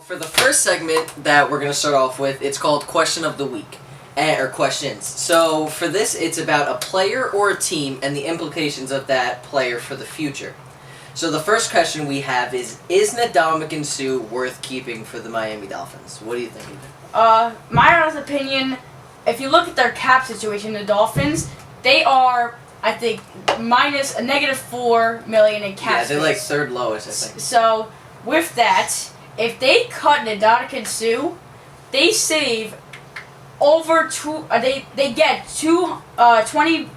For the first segment that we're going to start off with, it's called Question of the Week, or Questions. So for this, it's about a player or a team and the implications of that player for the future. So the first question we have is Ndamukong Suh worth keeping for the Miami Dolphins? What do you think? My honest opinion, if you look at their cap situation, the Dolphins, they are, I think, minus a negative $4 million in cap Yeah, they're like space. third lowest, I think. So with that, if they cut Ndamukong Suh, they save over they get $20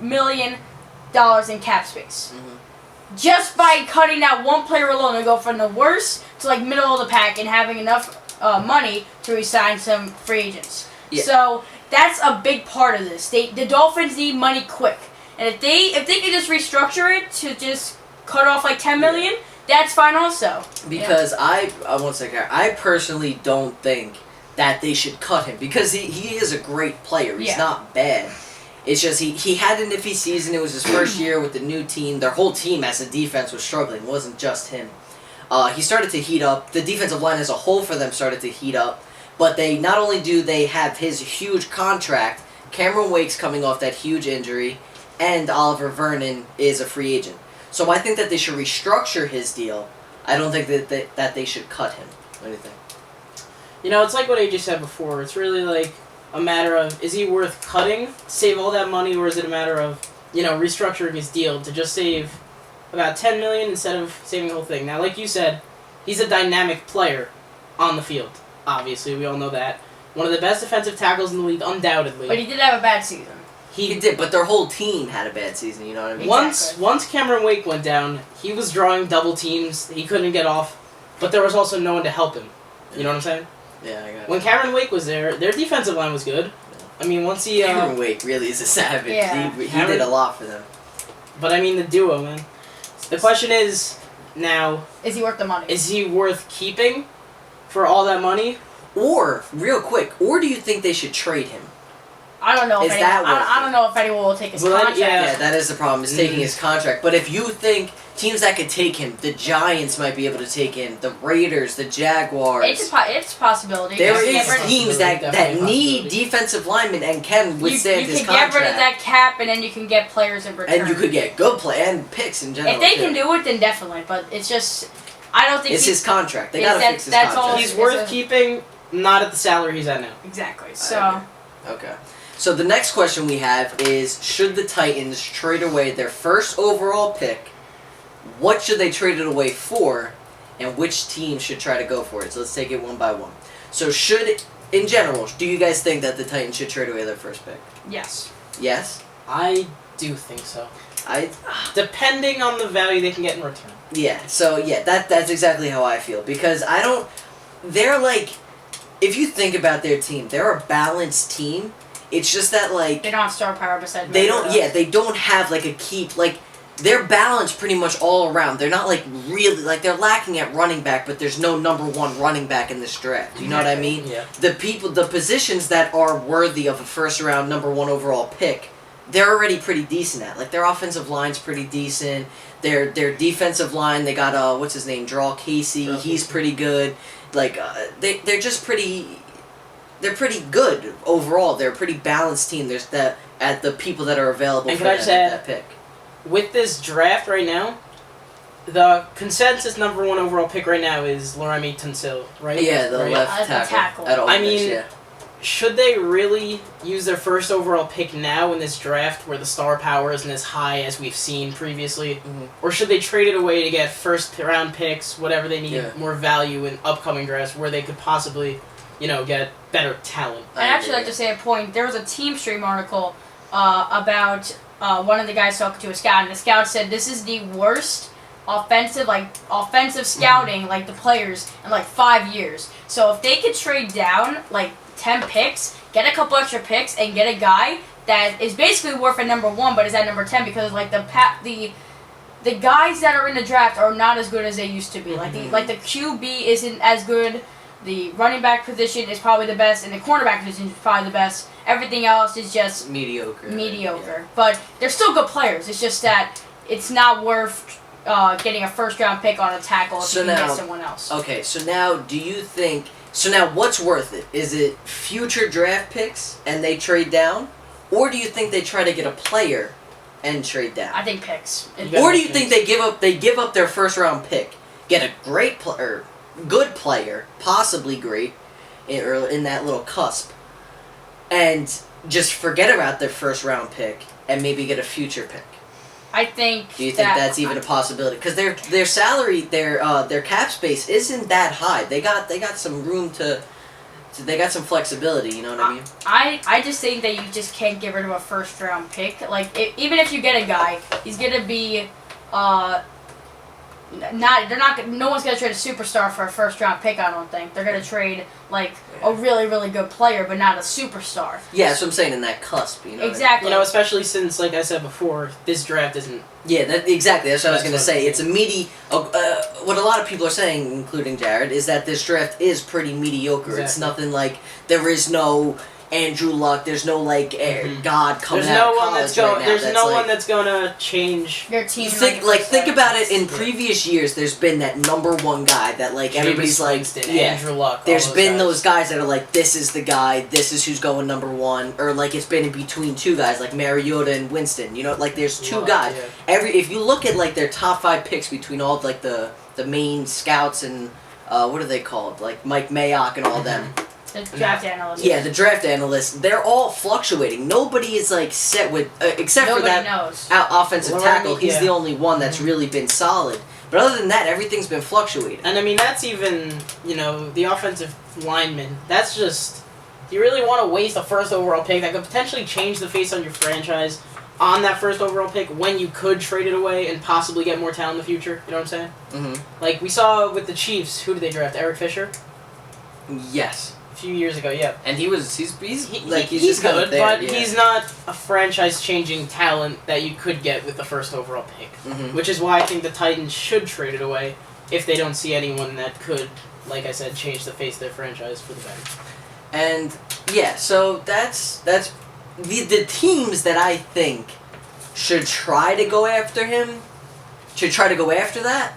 million in cap space. Mm-hmm. Just by cutting that one player alone, they go from the worst to like middle of the pack and having enough money to re-sign some free agents. Yeah. So that's a big part of this. The Dolphins need money quick, and if they can just restructure it to just cut off like $10 million, that's fine also. Because I personally don't think that they should cut him because he is a great player. He's not bad. It's just he had an iffy season. It was his first year with the new team. Their whole team as a defense was struggling. It wasn't just him. He started to heat up. The defensive line as a whole for them started to heat up. But they not only do they have his huge contract, Cameron Wake's coming off that huge injury, and Oliver Vernon is a free agent. So I think that they should restructure his deal. I don't think that they should cut him. What do you think? You know, it's like what AJ said before. It's really like a matter of, is he worth cutting to save all that money, or is it a matter of, restructuring his deal to just save about $10 million instead of saving the whole thing? Now, like you said, he's a dynamic player on the field. Obviously, we all know that. One of the best defensive tackles in the league, undoubtedly. But he did have a bad season. He did, but their whole team had a bad season, you know what I mean? Exactly. Once Cameron Wake went down, he was drawing double teams. He couldn't get off, but there was also no one to help him. You know what I'm saying? Yeah, I got it. When Cameron Wake was there, their defensive line was good. I mean, once he... Cameron Wake really is a savage. Yeah. He did a lot for them. But I mean, the duo, man. The question is, now... Is he worth the money? Is he worth keeping for all that money? Or, real quick, or do you think they should trade him? I don't know. I don't know if anyone will take his contract. Yeah, that is the problem, is taking his contract. But if you think teams that could take him, the Giants might be able to take him, the Raiders, the Jaguars. It's a possibility. There is teams that need defensive linemen and can withstand his contract. You can get rid of that cap, and then you can get players in return. And you could get good play and picks in general. If they can do it, then definitely. But it's just, I don't think it's his contract. They gotta fix his contract. He's worth keeping, not at the salary he's at now. Exactly. So. Okay. So the next question we have is, should the Titans trade away their first overall pick? What should they trade it away for? And which team should try to go for it? So let's take it one by one. So in general, do you guys think that the Titans should trade away their first pick? Yes. Yes? I do think so. Depending on the value they can get in return. Yeah, so that's exactly how I feel. Because they're like, if you think about their team, they're a balanced team. It's just that, like... They don't have star power besides... They don't have, like, a key... Like, they're balanced pretty much all around. They're not, like, really... Like, they're lacking at running back, but there's no number one running back in this draft. You know what I mean? Yeah. The positions that are worthy of a first-round number one overall pick, they're already pretty decent at. Like, their offensive line's pretty decent. Their defensive line, they got, what's his name? Draw Casey. He's pretty good. Like, they're just pretty... They're pretty good overall. They're a pretty balanced team. There's the people that are available for that pick. With this draft right now, the consensus number one overall pick right now is Laramie Tunsil, right? Yeah, the left tackle. At Ole Miss, should they really use their first overall pick now in this draft where the star power isn't as high as we've seen previously? Mm-hmm. Or should they trade it away to get first round picks, whatever they need, more value in upcoming drafts where they could possibly... get better talent. I'd actually like to say a point. There was a Team Stream article about one of the guys talking to a scout, and the scout said this is the worst offensive scouting, like the players, in like 5 years. So if they could trade down like 10 picks, get a couple extra picks, and get a guy that is basically worth a number one, but is at number 10 because like the guys that are in the draft are not as good as they used to be. Like the QB isn't as good. The running back position is probably the best, and the cornerback position is probably the best. Everything else is just mediocre. Yeah. But they're still good players. It's just that it's not worth getting a first-round pick on a tackle if you can get someone else. Okay, so now do you think... So now what's worth it? Is it future draft picks and they trade down? Or do you think they try to get a player and trade down? I think picks. Or do you think they give up their first-round pick, get a great player, good player, possibly great, in that little cusp, and just forget about their first-round pick and maybe get a future pick? I think. Do you think that's even a possibility? Because their salary, their cap space isn't that high. They got some room to they got some flexibility. You know what I mean? I just think that you just can't get rid of a first round pick. Like even if you get a guy, he's gonna be no one's gonna trade a superstar for a first round pick. I don't think they're gonna trade like a really really good player, but not a superstar. Yeah, that's what I'm saying, in that cusp. You know exactly. You know, especially since, like I said before, this draft isn't. Yeah, exactly. That's what I was gonna say. It's a what a lot of people are saying, including Jared, is that this draft is pretty mediocre. Exactly. It's nothing like there is no Andrew Luck. There's no God coming there's out no of one that's college right going. now. There's no one that's gonna change their team. Think about it. In previous years, there's been that number one guy that everybody's Andrew Luck. There's been those guys that are like, this is the guy. This is who's going number one. Or it's been in between two guys like Mariota and Winston. You know, there's two guys. Yeah. If you look at their top 5 picks between all the main scouts and what are they called, like Mike Mayock and all them. The draft analysts. Yeah, the draft analysts. They're all fluctuating. Nobody is set with except Nobody for that knows. Offensive tackle. He's the only one that's really been solid. But other than that, everything's been fluctuating. And I mean, that's even the offensive lineman. That's just you really want to waste a first overall pick that could potentially change the face on your franchise on that first overall pick when you could trade it away and possibly get more talent in the future. You know what I'm saying? Mm-hmm. Like we saw with the Chiefs. Who did they draft? Eric Fisher. Yes. A few years ago, yeah. And he's just good, but he's not a franchise-changing talent that you could get with the first overall pick. Mm-hmm. Which is why I think the Titans should trade it away if they don't see anyone that could, like I said, change the face of their franchise for the better. And yeah, so that's the teams that I think should try to go after him. Should try to go after that.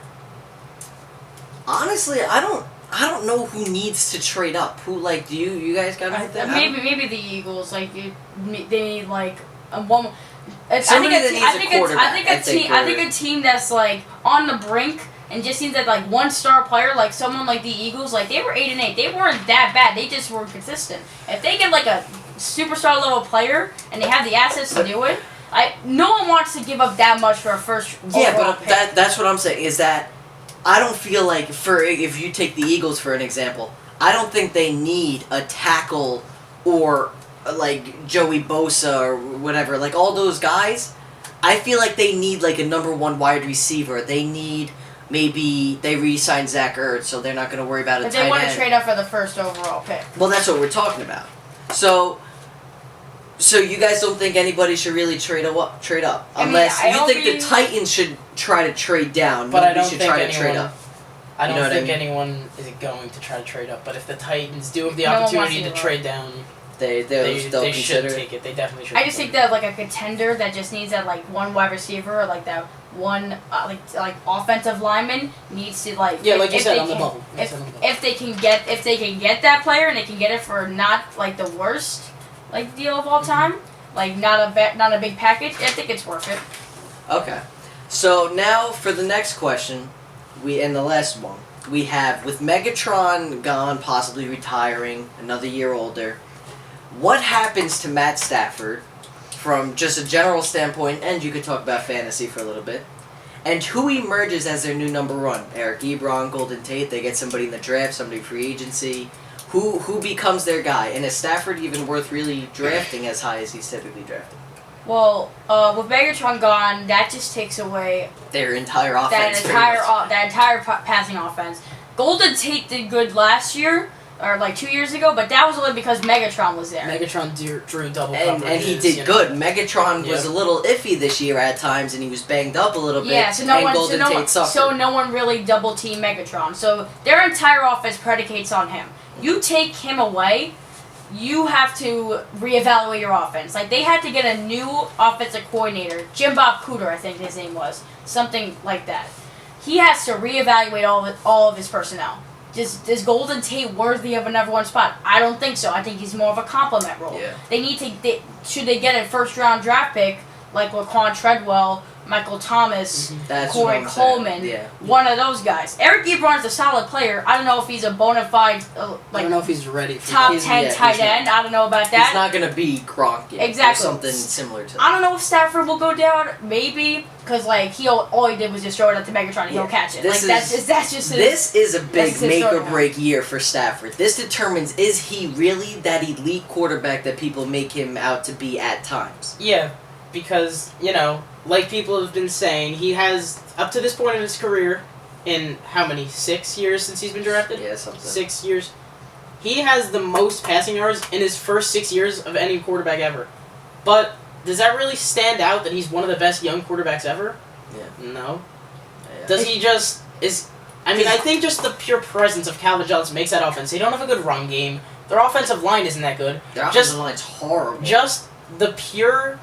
Honestly, I don't know who needs to trade up. Who do you guys got anything? Maybe the Eagles. They need a one. I think a team that's on the brink and just needs that one star player, like someone like the Eagles. They were 8-8. They weren't that bad. They just weren't consistent. If they get a superstar level player and they have the assets to do it, no one wants to give up that much for a first. Yeah, but that's what I'm saying is that. I don't feel like, if you take the Eagles for an example, I don't think they need a tackle or Joey Bosa or whatever. All those guys, I feel like they need a number 1 wide receiver. They need, maybe they re-signed Zach Ertz, so they're not going to worry about a tight end. But they want to trade up for the first overall pick. Well, that's what we're talking about. So you guys don't think anybody should really trade up, unless you think the Titans should try to trade down. But I don't should think try anyone, to trade up. I don't think anyone is going to try to trade up. But if the Titans do have the opportunity to trade down, they should take it. They definitely should. I just think that a contender that just needs that one wide receiver or that one offensive lineman needs to like you said on the bubble. If they can get that player and they can get it for not the worst deal of all time, not a big package, I think it's worth it. Okay. So now for the next question, and the last one, we have, with Megatron gone, possibly retiring, another year older, what happens to Matt Stafford from just a general standpoint, and you could talk about fantasy for a little bit, and who emerges as their new number 1? Eric Ebron, Golden Tate, they get somebody in the draft, somebody free agency. Who becomes their guy? And is Stafford even worth really drafting as high as he's typically drafted? Well, with Megatron gone, that just takes away their entire offense. That entire passing offense. Golden Tate did good last year, or 2 years ago, but that was only because Megatron was there. Megatron drew double coverage. And he did good. Megatron was a little iffy this year at times, and he was banged up a little bit. Yeah, so no one really double teamed Megatron. So their entire offense predicates on him. You take him away, you have to reevaluate your offense. They had to get a new offensive coordinator, Jim Bob Cooter, I think his name was, something like that. he has to reevaluate all of his personnel. Is Golden Tate worthy of a number one spot? I don't think so. I think he's more of a complement role. Yeah. They need to. Should they get a first round draft pick like Laquan Treadwell, Michael Thomas, Corey Coleman, one of those guys? Eric Ebron's a solid player. I don't know if he's a bona fide I don't know if he's ready for top 10 tight end. I don't know about that. He's not going to be Gronk yet. Exactly. Or something similar to that. I don't know if Stafford will go down. Maybe. Because, like, all he did was just throw it at the Megatron and he'll catch it. That's just his... This is a big make-or-break year for Stafford. This determines, is he really that elite quarterback that people make him out to be at times? Yeah, because, like people have been saying, he has, up to this point in his career, in how many, 6 years since he's been drafted? Yeah, something. 6 years. He has the most passing yards in his first 6 years of any quarterback ever. But does that really stand out that he's one of the best young quarterbacks ever? Yeah. No. Yeah. Does he just... I think just the pure presence of Calvin Johnson makes that offense. They don't have a good run game. Their offensive line isn't that good. Their offensive line's horrible. Just the pure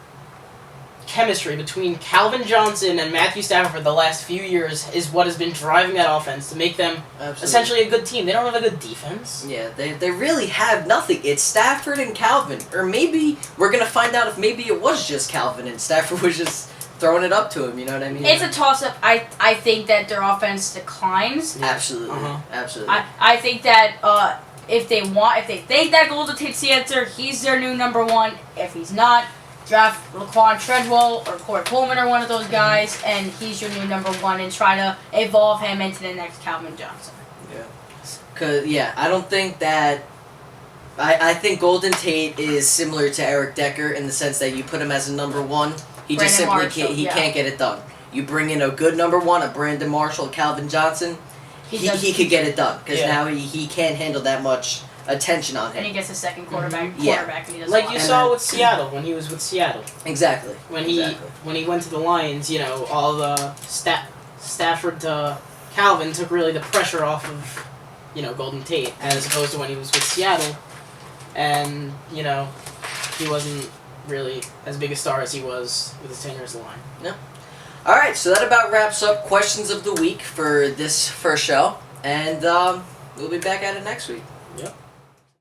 chemistry between Calvin Johnson and Matthew Stafford for the last few years is what has been driving that offense to make them essentially a good team. They don't have a good defense. Yeah, they really have nothing. It's Stafford and Calvin. Or maybe we're going to find out if maybe it was just Calvin and Stafford was just throwing it up to him, you know what I mean? It's a toss-up. I think that their offense declines. Absolutely. Absolutely. I think that if they think that Golden Tate's the answer, he's their new number one. If he's not, draft Laquan Treadwell or Corey Coleman or one of those guys, and he's your new number one, and try to evolve him into the next Calvin Johnson. Yeah. I don't think that... I think Golden Tate is similar to Eric Decker in the sense that you put him as a number one, he just simply can't get it done. You bring in a good number one, a Brandon Marshall, Calvin Johnson, he could get it done, because now he can't handle that much attention on him. And he gets a second quarterback, and he does like you saw with Seattle, when he was with Seattle. Exactly. When he went to the Lions, all the Stafford to Calvin took really the pressure off of, Golden Tate, as opposed to when he was with Seattle, and, he wasn't really as big a star as he was with his tenure as a line. No. Alright, so that about wraps up questions of the week for this first show, and we'll be back at it next week. Yep.